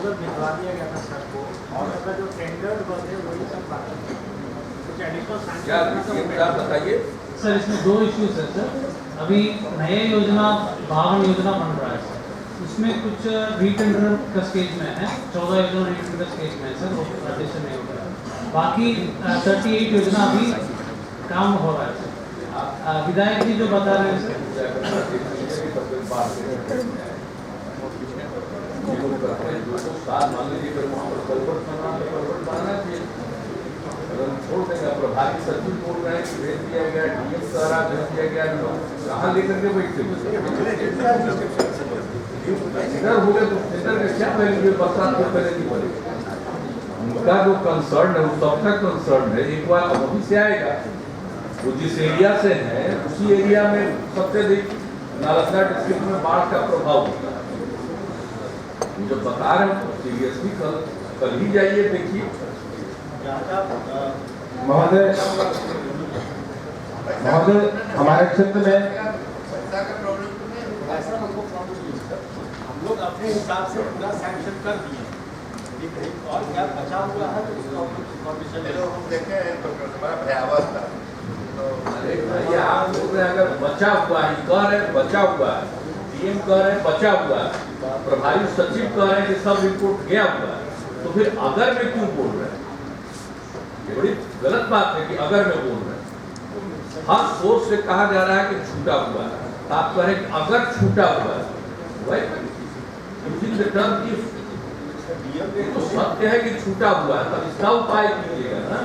Proposal भिजवा दिया गया था सर को, और उसका जो टेंडर बने वही सब बाकी है। कुछ एडिशनल बताइए सर। इसमें दो इश्यूज है सर। अभी नए योजना भावन योजना बन रहा है सर, उसमें कुछ रीटेंडर का स्टेज में है, 14 योजना रीटेंडर स्टेज में है सर, वो एडिशन नहीं हो गया। बाकी 38 योजना अभी काम हो रहा है सर। विधायक जी जो बता रहे हैं सर, छोड़ देगा। प्रभारी सचिव बोल रहे हैं कि भेज दिया गया, डीएम द्वारा भेज दिया गया, लोग कहाँ लेकर के बैठते इधर बोले तो सेंटर में क्या वैल्यू है? बरसात को पहले नहीं पड़ेगा। उनका जो कंसर्न है वो सबका कंसर्न है। एक बार वहीं से आएगा, वो जिस एरिया से है उसी एरिया में सबसे अधिक नालंदा डिस्ट्रिक्ट में बाढ़ का प्रभाव होता है। जब बता रहे हो तो सीरियसली कल ही जाइए, देखिए। महोदय हमारे क्षेत्र में ऐसा हमको प्रॉब्लम नहीं है। हम लोग अपने हिसाब से पूरा सैंक्शन कर दिए, ठीक है, और क्या बचा हुआ है तो उसका परमिशन हम देखे तो बड़ा भयावह था। अरे भैया आप लोग अगर बचा हुआ है, कह रहे बचा हुआ है, डीएम कह रहे बचा हुआ है, प्रभारी सचिव कह रहे हैं कि सब रिपोर्ट गया हुआ है, तो फिर अगर में क्यों बोल रहे हैं? ये बड़ी गलत बात है कि अगर में बोल रहे हैं। हर सोर्स से कहा जा रहा है कि छूटा हुआ है, आप कह रहे हैं कि अगर छूटा हुआ है, तो सत्य है कि छूटा हुआ है, तब इसका उपाय कीजिएगा ना,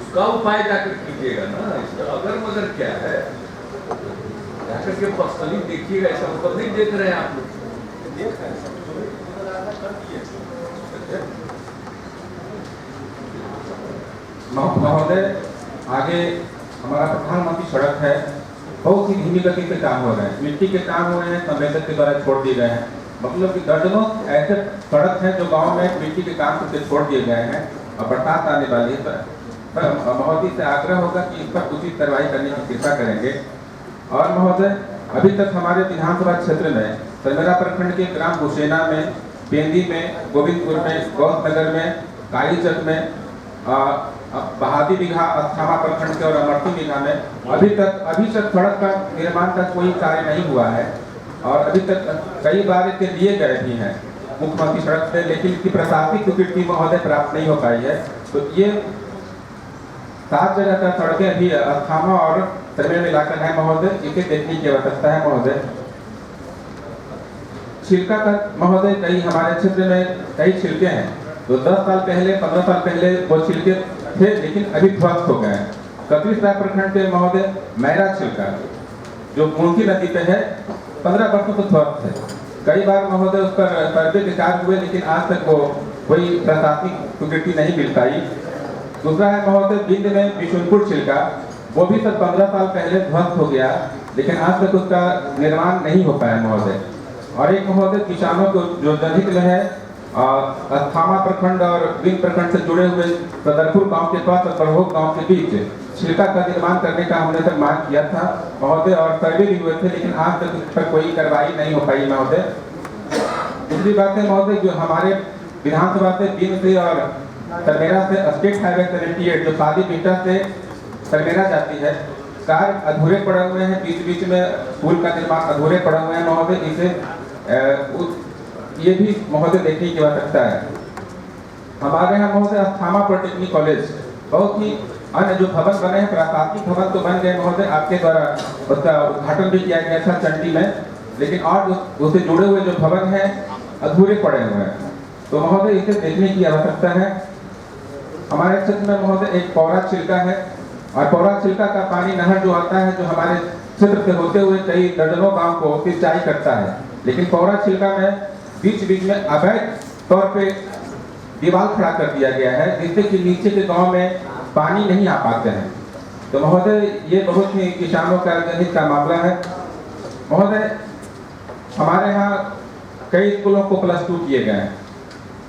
उसका उपाय जाकर कीजिएगा ना। इसका अगर मगर क्या है, जाकर के पर्सनली देखिएगा। ऐसा मतलब नहीं देख रहे हैं आप लोग, देख रहे हैं महोदय आगे हमारा प्रधानमंत्री सड़क है, बहुत ही धीमी गति पे काम हो रहे हैं। मिट्टी के काम हो रहे हैं, संवेदक के द्वारा छोड़ दिए गए हैं। मतलब कि दर्जनों ऐसे सड़क हैं जो गांव में मिट्टी के काम करके छोड़ दिए गए हैं, और बरसात आने वाली है। पर महोदय से आग्रह होगा कि इस पर उचित कार्रवाई करने की कृपा करेंगे। और महोदय अभी तक हमारे विधानसभा क्षेत्र में सरमेरा प्रखंड के ग्राम कुसेना में, पेंदी में, गोविंदपुर में, गौतनगर में, कालीचक में, बहादी बिघा, अस्थामा प्रखंड के और अमरती बिघा में अभी तक सड़क का निर्माण का कोई कार्य नहीं हुआ है। और अभी तक कई बार इसके लिए गए भी हैं मुख्यमंत्री सड़क से, लेकिन इसकी प्रशासनिक स्वीकृति महोदय प्राप्त नहीं हो पाई है। तो ये 7 जगह का सड़कें भी अस्थामा और सरमेरा मिलाकर है महोदय, इसे देखने की आवश्यकता है महोदय। छिलका का महोदय कई हमारे क्षेत्र में कई छिलके हैं, तो 10 साल पहले 15 साल पहले वो छिलके थे, लेकिन अभी ध्वस्त हो गए हैं। कपिलसराय प्रखंड के महोदय मैरा छिलका जो मुंशी नदी पे है, 15 वर्षों से ध्वस्त है। कई बार महोदय उस पर सर्वे के कार्य हुए, लेकिन आज तक वो कोई प्रशासनिक स्वीकृति नहीं मिल पाई। दूसरा है महोदय बिंद में बिशुनपुर छिलका, वो भी सब 15 साल पहले ध्वस्त हो गया, लेकिन आज तक उसका निर्माण नहीं हो पाया महोदय। और एक महोदय किसानों को जो जनहित में है, अस्थामा प्रखंड और बिंद प्रखंड से जुड़े हुए सदरपुर गांव के पास और बरहोक गांव के बीच छिलका का निर्माण करने का हमने तक मांग किया था महोदय, और सर्वे भी हुए थे, लेकिन आज तक उस पर कोई कार्रवाई नहीं हो पाई महोदय। दूसरी बात है महोदय, जो हमारे विधानसभा से बिंद से और सरमेरा से स्टेट हाईवे 78 जो शादी बीटा से सरमेरा जाती है, कार्य अधूरे पड़े हुए हैं। बीच में पुल का निर्माण अधूरे पड़े हुए हैं महोदय। इसे ये भी महोदय देखने की आवश्यकता है। हमारे यहाँ महोदय अस्थामा पॉलिटेक्निक कॉलेज, बहुत ही अन्य जो भवन बने हैं, प्रशासनिक भवन तो बन गए महोदय, आपके द्वारा उसका उद्घाटन भी किया गया था चंडी में, लेकिन और उससे जुड़े हुए जो भवन हैं अधूरे पड़े हुए हैं। तो महोदय इसे देखने की आवश्यकता है। हमारे क्षेत्र में महोदय एक पौरा छिलका है, और पौरा छिलका का पानी नहर जो आता है, जो हमारे क्षेत्र से होते हुए कई दर्जनों गाँव को सिंचाई करता है, लेकिन पौरा छिलका में बीच में अवैध तौर पे दीवार खड़ा कर दिया गया है, जिससे कि नीचे के गांव में पानी नहीं आ पाते हैं। तो महोदय ये बहुत ही किसानों का जनहित का मामला है महोदय। हमारे यहाँ कई स्कूलों को +2 किए गए हैं,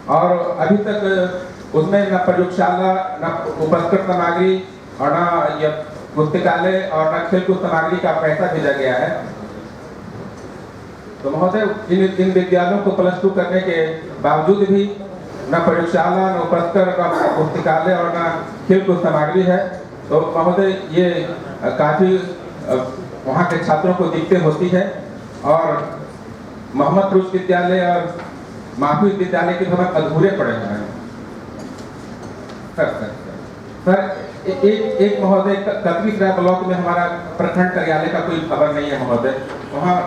और अभी तक उसमें न प्रयोगशाला, न उपस्कृत सामग्री, और न पुस्तकालय, और न खेलकूद सामग्री का पैसा भेजा गया है। तो महोदय इन विद्यालयों को +2 करने के बावजूद भी न प्रयोगशाला, न उपस्कर, न पुस्तकालय और न खेलकूद सामग्री है। तो महोदय ये काफ़ी वहाँ के छात्रों को दिक्कतें होती है। और मोहम्मद रुश विद्यालय और महफूज विद्यालय के भवन अधूरे पड़े हुए हैं। सर एक महोदय कतरीसराय ब्लॉक में हमारा प्रखंड कार्यालय का कोई खबर नहीं है महोदय। वहाँ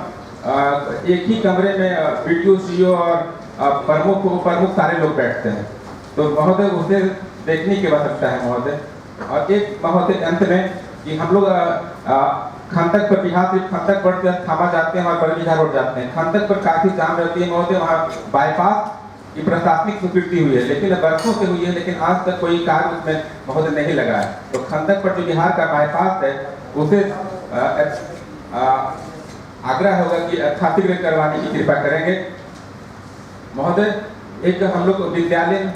एक ही कमरे में BDO, CO और प्रमुख सारे लोग बैठते हैं। तो महोदय उसे देखने की आवश्यकता है महोदय। और एक महोदय अंत में कि हम लोग खंदक पर बिहार से खंदक पर थामा जाते हैं और बरबीघा रोड जाते हैं। खंदक पर काफ़ी जाम रहती है महोदय। वहाँ बाईपास की प्रशासनिक स्वीकृति हुई है, लेकिन वर्षों से हुई है, लेकिन आज तक कोई कार्य उसमें महोदय नहीं लगा है। तो खंदक पर जो बिहार का बाईपास है उसे आग्रह होगा कि स्थापित करवाने की कृपा करेंगे महोदय। एक हम लोग विद्यालय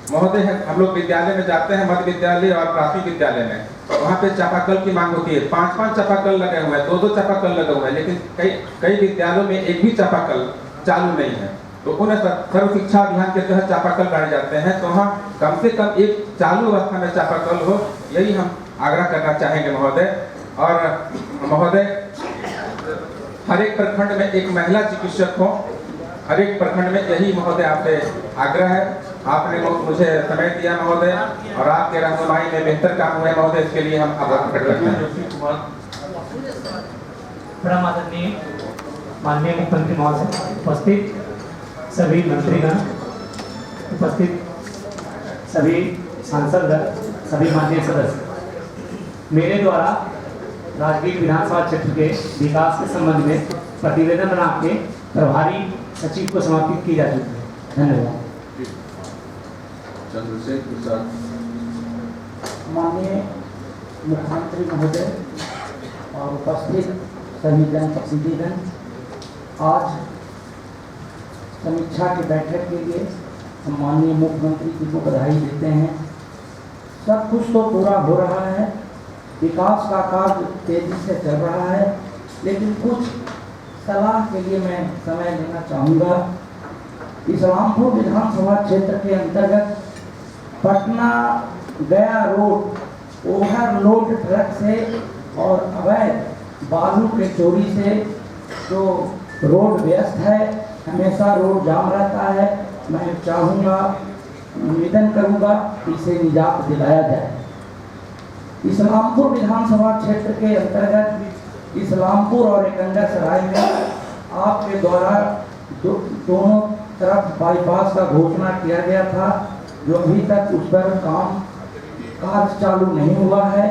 महोदय हम लोग विद्यालय में जाते हैं, मध्य विद्यालय और प्राथमिक विद्यालय में, वहाँ पे चापाकल की मांग होती है। 5-5 चापाकल लगे हुए हैं, 2-2 चापाकल लगे हुए हैं, लेकिन कई विद्यालयों में एक भी चापाकल चालू नहीं है। तो उन्हें सर्व शिक्षा अभियान के तहत चापाकल लगाए जाते हैं। तो वहाँ कम से कम एक चालू अवस्था में चापाकल हो, यही हम आग्रह करना चाहेंगे महोदय। और महोदय हर एक प्रखंड में एक महिला चिकित्सक हो, हर एक प्रखंड में, यही महोदय आपसे आग्रह है। आपने मुझे समय दिया महोदय और आपके रहनुमाई में बेहतर काम हुआ है महोदय, इसके लिए हम आभार प्रकट करते हैं। परम आदरणीय माननीय मुख्यमंत्री महोदय, उपस्थित सभी मंत्रीगण, उपस्थित सभी सांसदगण, सभी माननीय सदस्य, मेरे द्वारा राजगीर विधानसभा क्षेत्र के विकास के संबंध में प्रतिवेदन बना के प्रभारी सचिव को समर्पित की जा चुकी है। धन्यवाद। चंद्रशेखर प्रसाद। माननीय मुख्यमंत्री महोदय और उपस्थित सभी जनप्रतिनिधिगण, आज समीक्षा की बैठक के लिए हम माननीय मुख्यमंत्री जी को बधाई देते हैं। सब कुछ तो पूरा हो रहा है, विकास का कार्य तेजी से चल रहा है, लेकिन कुछ सलाह के लिए मैं समय लेना चाहूँगा। इस्लामपुर विधानसभा क्षेत्र के अंतर्गत पटना गया रोड ओवरलोड ट्रक से और अवैध बालू के चोरी से जो रोड व्यस्त है, हमेशा रोड जाम रहता है। मैं चाहूँगा, निवेदन करूँगा, इसे निजात दिलाया जाए। इस्लामपुर विधानसभा क्षेत्र के अंतर्गत इस्लामपुर और एकंगर सराय में आपके द्वारा दोनों तरफ बाईपास का घोषणा किया गया था, जो अभी तक उस पर कार्य चालू नहीं हुआ है।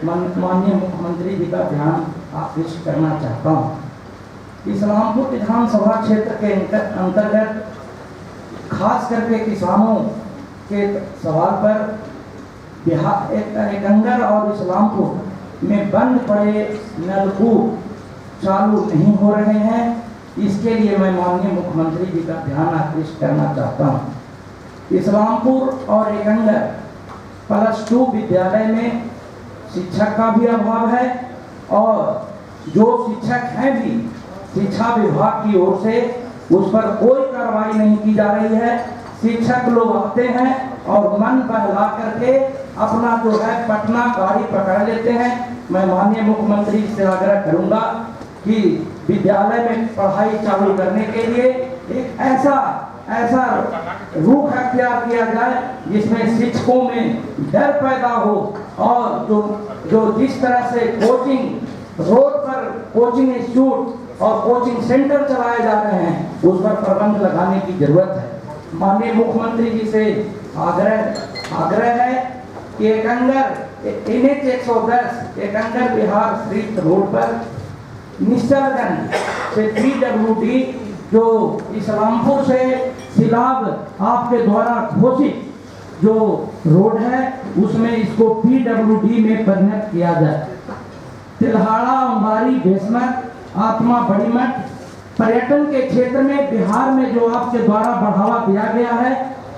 माननीय मुख्यमंत्री जी का ध्यान आकृष्ट करना चाहता हूँ। इस्लामपुर विधानसभा क्षेत्र के अंतर्गत खास करके किसानों के सवाल पर बिहार एकंगर और इस्लामपुर में बंद पड़े नलकूप चालू नहीं हो रहे हैं। इसके लिए मैं माननीय मुख्यमंत्री जी का ध्यान आकृष्ट करना चाहता हूँ। इस्लामपुर और एकंगर +2 विद्यालय में शिक्षक का भी अभाव है और जो शिक्षक हैं भी शिक्षा विभाग की ओर से उस पर कोई कार्रवाई नहीं की जा रही है। शिक्षक लोग आते हैं और मन बहला करके अपना जो है पटना गाड़ी पकड़ लेते हैं। मैं माननीय मुख्यमंत्री से आग्रह करूंगा कि विद्यालय में पढ़ाई चालू करने के लिए एक ऐसा रुख अख्तियार किया जाए जिसमें शिक्षकों में डर पैदा हो और जो जिस तरह से कोचिंग रोड पर कोचिंग इंस्टीट्यूट और कोचिंग सेंटर चलाए जा रहे हैं, उस पर प्रबंध लगाने की जरूरत है। माननीय मुख्यमंत्री जी से आग्रह है कि Ekangar NH 110 Ekangar Bihar street road पर निश्चलगंज से PWD जो इस्लामपुर से सिलाब आपके द्वारा घोषित जो रोड है उसमें इसको PWD में परिणत किया जाए। तिल्हाड़ा, अंबारी, भेसमत, आत्मा, बड़ीमठ पर्यटन के क्षेत्र में बिहार में जो आपके द्वारा बढ़ावा दिया गया है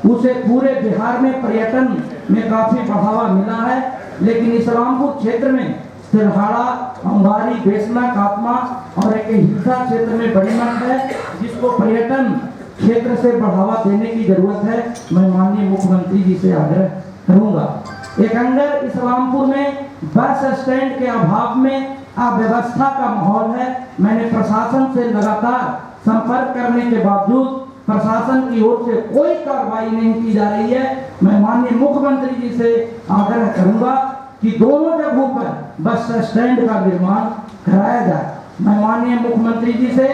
उसे पूरे बिहार में पर्यटन में काफी बढ़ावा मिला है, लेकिन इस्लामपुर क्षेत्र में तिरहाड़ा, अंगारी, बेसना, कातमा और एक हिलसा क्षेत्र में बड़ी मंड है, जिसको पर्यटन क्षेत्र से बढ़ावा देने की जरूरत है। मैं माननीय मुख्यमंत्री जी से आग्रह करूंगा। एक अंदर इस्लामपुर में बस स्टैंड के अभाव में अव्यवस्था का माहौल है। मैंने प्रशासन से लगातार संपर्क करने के बावजूद प्रशासन की ओर से कोई कार्रवाई नहीं की जा रही है। मैं माननीय मुख्यमंत्री जी से आग्रह करूंगा कि दोनों जगहों पर बस स्टैंड का निर्माण कराया जाए। मैं माननीय मुख्यमंत्री जी से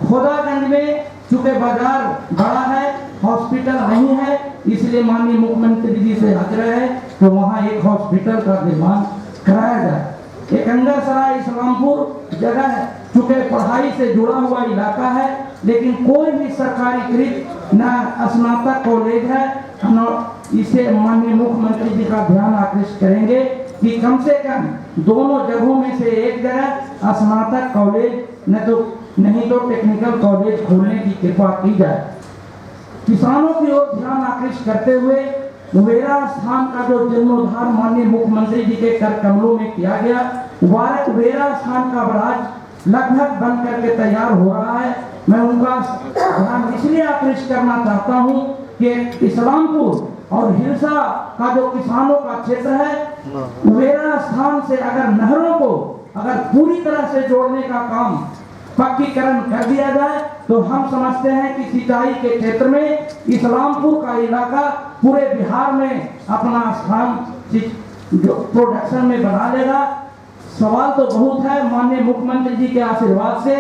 खोदागंज में चूंकि बाजार बड़ा है, हॉस्पिटल नहीं है, इसलिए माननीय मुख्यमंत्री जी से आग्रह है कि वहाँ एक हॉस्पिटल का निर्माण कराया जाए। एक अंदरसराय इस्लामपुर जगह है, चूंकि पढ़ाई से जुड़ा हुआ इलाका है, लेकिन कोई भी सरकारीकृत न स्नातक कॉलेज है। इसे माननीय मुख्यमंत्री जी का ध्यान आकृष्ट करेंगे कि कम से कम दोनों जगहों में से एक जगह स्नातक कॉलेज नहीं तो टेक्निकल कॉलेज खोलने की कृपा की जाए। किसानों की ओर ध्यान आकृष्ट करते हुए उबेरा स्थान का जो जीर्णोद्धार माननीय मुख्यमंत्री जी के कर कमलों में किया गया, उबेरा स्थान का बराज लगभग बन करके तैयार हो रहा है। मैं उनका ध्यान इसलिए आकृष्ट करना चाहता हूं कि इस्लामपुर और हिलसा का जो किसानों का क्षेत्र है, उबेरा स्थान से अगर नहरों को अगर पूरी तरह से जोड़ने का काम पक्कीकरण कर दिया जाए तो हम समझते हैं कि सिंचाई के क्षेत्र में इस्लामपुर का इलाका पूरे बिहार में अपना स्थान प्रोडक्शन में बना लेगा। सवाल तो बहुत है, माननीय मुख्यमंत्री जी के आशीर्वाद से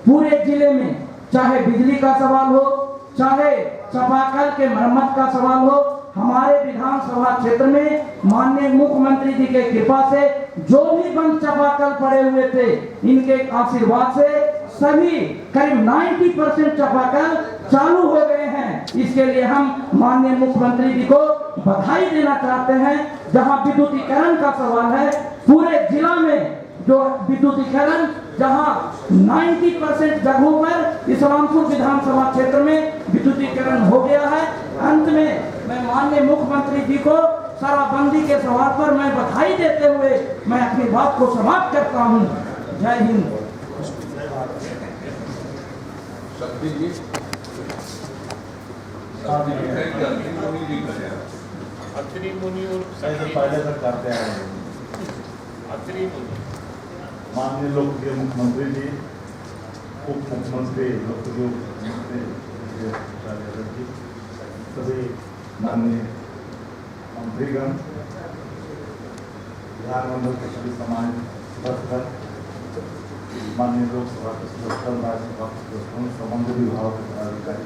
पूरे जिले में चाहे बिजली का सवाल हो, चाहे चापाकल के मरम्मत का सवाल हो, हमारे विधानसभा क्षेत्र में माननीय मुख्यमंत्री जी के कृपा से जो भी बंद चापाकल पड़े हुए थे, इनके आशीर्वाद से सभी करीब 90% चापाकल चालू हो गए हैं। इसके लिए हम माननीय मुख्यमंत्री जी को बधाई देना चाहते हैं। जहां विद्युतीकरण का सवाल है, पूरे जिला में जो विद्युतीकरण जहां 90% जगहों पर इस्लामपुर विधानसभा क्षेत्र में विद्युतीकरण हो गया है। अंत में मैं माननीय मुख्यमंत्री जी को शराबबंदी के सवाल पर मैं बधाई देते हुए मैं अपनी बात को समाप्त करता हूं। जय हिंद। पहले तक करते हैं माननीय लोकप्रिय मुख्यमंत्री जी, उप मुख्यमंत्री लोकप्रिय मुख्यमंत्री, सभी माननीय मंत्रीगण, विधानमंडल के सभी समाज सदस्य, माननीय लोकसभा के सदस्य, राज्यसभा के सदस्य, संबंधित विभाग के पदाधिकारी,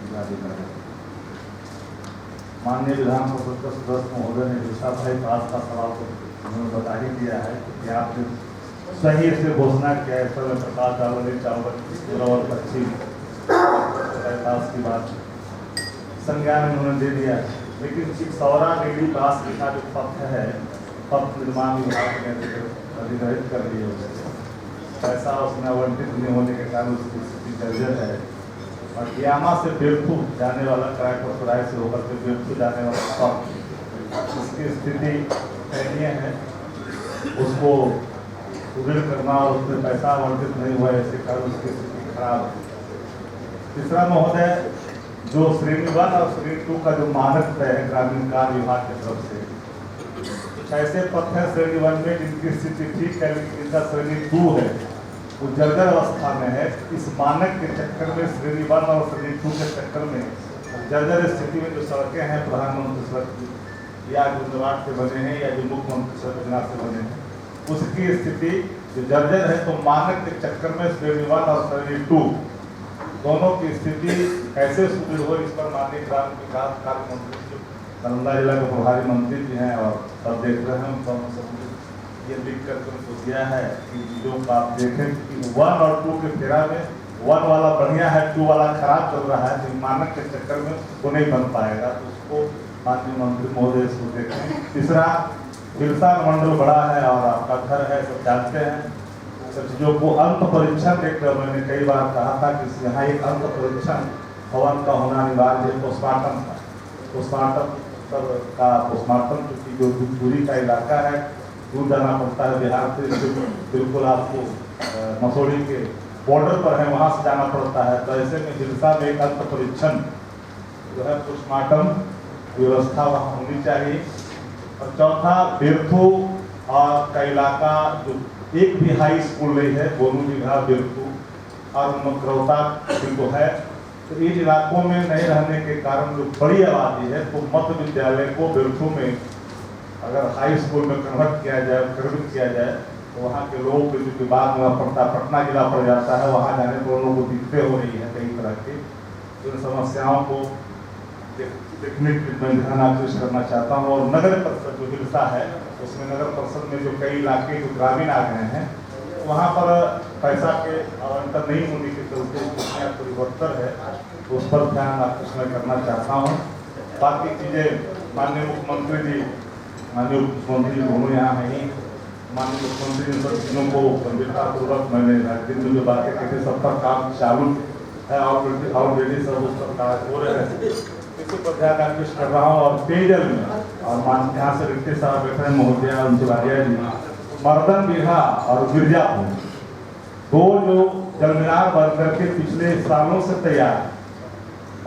जिलाधिकारी, माननीय विधानसभा सदस्य महोदय ने विशा भाई पास का सवाल को उन्होंने बता ही दिया है कि आपने सही से घोषणा किया है। समय प्रकाश जावड़ेकर और पश्चिम की बात संज्ञान उन्होंने दे दिया है, लेकिन चिकसौरा नीली पास का जो पथ है, पथ निर्माण विभाग ने अधिग्रहित कर दिए हुए, पैसा उसमें आवंटित नहीं होने के कारण उसकी स्थिति जर्जर है। और ग्यामा से बेलखू जाने वाला करायकोसराय से होकर के बेलखू जाने वाला पथ, उसकी स्थिति दयनीय है। उसको सुदृढ़ करना और उसमें पैसा आवंटित नहीं हुआ, ऐसे कारण उसकी स्थिति खराब है। तीसरा महोदय, जो श्रेणी 1 और श्रेणी 2 का जो मानक तय है ग्रामीण कार्य विभाग की तरफ से, कुछ ऐसे पथ हैं श्रेणी 1 में जिनकी स्थिति ठीक है, लेकिन जिनका श्रेणी 2 है वो जर्जर अवस्था में है। इस मानक के चक्कर में श्रेणी 1 और श्रेणी 2 के चक्कर में जर्जर स्थिति में जो सड़कें हैं, प्रधानमंत्री सड़क या जो निर्माण से बने हैं या जो मुख्यमंत्री सड़क योजना से बने हैं, उसकी स्थिति जो जर्जर है, तो मानक के चक्कर में श्रेणी 1 और श्रेणी 2 दोनों की स्थिति कैसे सुदृढ़ हो, इस पर माननीय ग्राम विकास कार्य मंत्री जो नालंदा जिला के प्रभारी मंत्री जी हैं और सब देख रहे हैं, उनको ये लिख करके उनको दिया है कि जो आप देखें कि 1 और 2 के फेरा में 1 वाला बढ़िया है, 2 वाला खराब चल रहा है, तो मानक के चक्कर में वो नहीं बन पाएगा, तो उसको माननीय मंत्री महोदय इसको देखें। तीसरा, हिलसा मंडल बड़ा है और आपका घर है, सब जानते हैं। सब चीज़ों को अंत परीक्षण एक मैंने कई बार कहा था कि यहाँ एक अंत परीक्षण भवन का होना अनिवार्य है। पोस्टमार्टम का पोस्टमार्टम जो की जो दूरी का इलाका है, दूर जाना पड़ता है बिहार से, बिल्कुल आपको मसूरी के बॉर्डर पर है, वहाँ से जाना पड़ता है। तो ऐसे में हिलसा में एक अंत परीक्षण जो है पोस्टमार्टम व्यवस्था वहाँ होनी चाहिए। और चौथा, बेरथू और का इलाका जो एक भी हाई स्कूल नहीं है, गोनू बिघा, बेरथू और मकरौता को है, तो इन इलाकों में नहीं रहने के कारण जो बड़ी आबादी है, तो मध्य विद्यालय को बेरथू में अगर हाई स्कूल में कन्वर्ट किया जाए, कर्मित किया जाए, तो वहाँ के लोगों को जो बाद में पटना जिला पड़ जाता है, वहाँ जाने पर लोगों को दिक्कतें हो रही है कई तरह की। तो इन समस्याओं को देखने के मैं ध्यान आकृष्ट करना चाहता हूँ। और नगर परिषद जो हिलसा है, उसमें नगर परिषद में जो कई इलाके जो ग्रामीण आ गए हैं, वहाँ पर पैसा के आवंटन नहीं होने के चलते जितना परिवर्तन है, तो उस पर ध्यान आकृष्ट मैं करना चाहता हूँ। बाकी चीज़ें माननीय मुख्यमंत्री जी, माननीय मुख्यमंत्री जी दोनों यहाँ हैं ही, माननीय मुख्यमंत्री जी सब चीज़ों को गंभीरतापूर्वक मैंने दिन में जो बातें कही थी सब पर काम चालू है, ऑलरेडी सब उस पर कार्य हो रहे हैं, इसी पर ध्यान आकृष्ट कर रहा हूँ। और पेयजल में और यहाँ से रिक्ति साहब बैठे हैं, महोदया अंशुलारिया जी, मर्दन बिघा और गिरजापुर, दो जो जल मीनार बन करके पिछले सालों से तैयार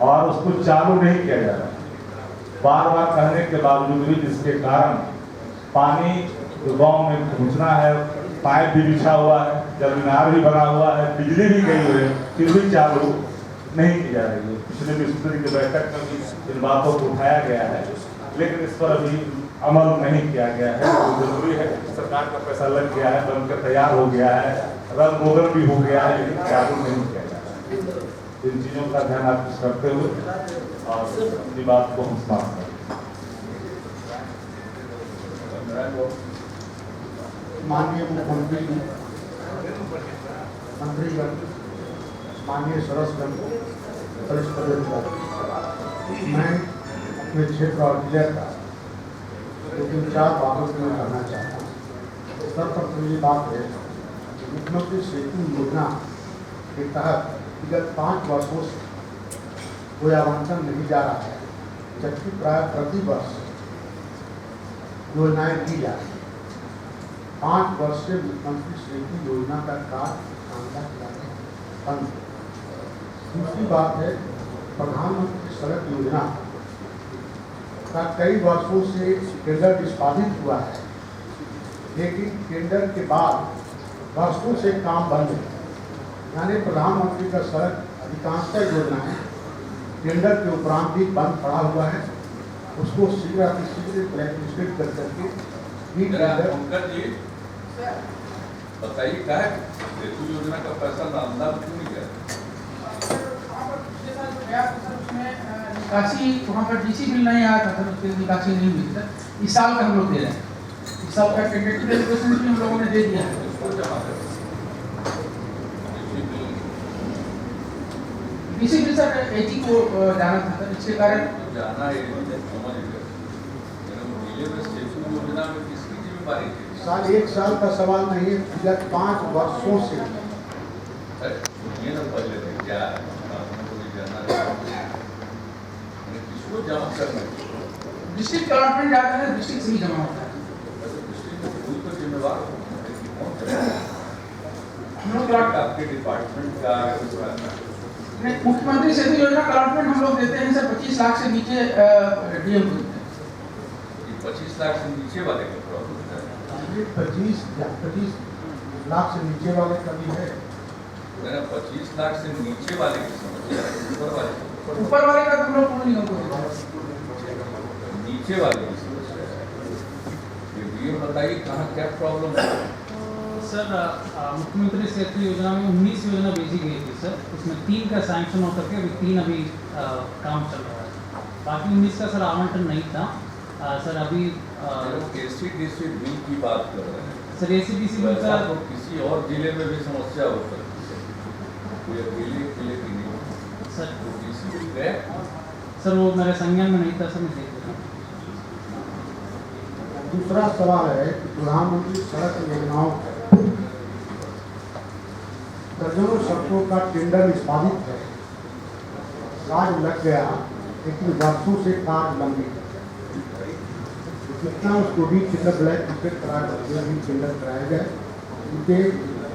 और उसको चालू नहीं किया जा रहा, बार बार कहने के बावजूद भी, जिसके कारण पानी जो गाँव में पहुँचना है, पाइप भी बिछा हुआ है, जल मीनार भी बना हुआ है, बिजली भी गई हुई है, फिर भी चालू नहीं की जा रही है। पिछले मिनिस्ट्री की बैठक में भी इन बातों को उठाया गया है, लेकिन इस पर अभी अमल नहीं किया गया है। तो जरूरी है, सरकार का पैसा लग गया है, बनकर तैयार हो गया है, रंग रोगन भी हो गया है, लेकिन चालू नहीं किया जा रहा है। इन चीज़ों का ध्यान आकृष्ट करते हुए और अपनी बात को हम समाप्त करें। माननीय मुख्यमंत्री जी, मंत्रीगण, माननीय सदस्यगण, वरिष्ठ पदाधिकारी, मैं अपने क्षेत्र और जिले का लेकिन 4 बातों से मैं करना चाहता हूँ। सर्वप्रथम ये बात है कि मुख्यमंत्री सेतु योजना के तहत विगत 5 वर्षों से कोई आवंटन नहीं जा रहा है, जबकि प्राय प्रति वर्ष योजनाएं की जा रही है। 5 वर्ष से मुख्यमंत्री सेतु योजना का कार्य बंद। दूसरी बात है, प्रधानमंत्री सड़क योजना का कई वर्षों से टेंडर निष्पादित हुआ है, लेकिन टेंडर के बाद वर्षों से काम बंद है। यानी प्रधानमंत्री का सड़क अधिकांशतः योजनाएं टेंडर के उपरांत भी बंद पड़ा हुआ है, उसको शीघ्र अतिशीघ्र ब्लैकलिस्टेड कर करके बताइए क्या है सेतु योजना का पैसा नामदार क्यों नहीं गया? निकासी वहाँ पर डीसी बिल नहीं आया था सर, उसके निकासी नहीं हुई सर। इस साल का हम लोग दे रहे हैं, इस साल का टेंटेटिव एलोकेशन भी हम लोगों ने दे दिया है। डीसी बिल सर 80 को जाना था सर, इसके कारण जाना है समझ गए। जिले में सेतु योजना में किसकी जिम्मेदारी थी? साल 1 साल का सवाल नहीं है, विगत 5 वर्षों से ये ना पहले थे क्या किसको जमा करना डिस्ट्रिक्ट अलॉटमेंट जाता है, डिस्ट्रिक्ट से ही जमा होता है। कोई तो जिम्मेवार हम लोग आपके डिपार्टमेंट का मुख्यमंत्री सेतु योजना का अलॉटमेंट हम लोग देते हैं सर 25 लाख से नीचे डीएम को देते हैं। 25 लाख से नीचे वाले का प्रॉब्लम है। 25 लाख से नीचे वाले का भी है। 25 लाख से नीचे वाले की समस्या है, ऊपर वाले का तो लोग पूर्ण निगम को देते हैं। नीचे वाले की समस्या है, ये बताइए कहाँ क्या प्रॉब्लम है? सर मुख्यमंत्री सेतु योजना में 19 योजना भेजी गई थी सर, उसमें 3 का सैंक्शन हो करके अभी 3 अभी काम चल रहा है, बाकी 19 का सर आवंटन नहीं था। सर अभी एसीडीसी बिल की बात कर रहे हैं सर, एसीडीसी बिल का तो किसी और जिले में भी समस्या हो सकती है, कोई अकेले अकेले की नहीं सर। तो डीसी बिल गए सर वो मेरे संज्ञान में नहीं था सर, मैं देख रहा हूँ। दूसरा सवाल है कि प्रधानमंत्री सड़क योजनाओं दर्जनों सड़कों का टेंडर निष्पादित है, कार्य लग गया, लेकिन वर्षों से कार्य लंबित है। कितना उसको भी टिकट ब्लैक टिकट करा करके भी टेंडर कराया जाए, उनके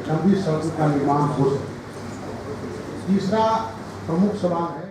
लंबी सड़कों का निर्माण हो सके। तीसरा प्रमुख सवाल है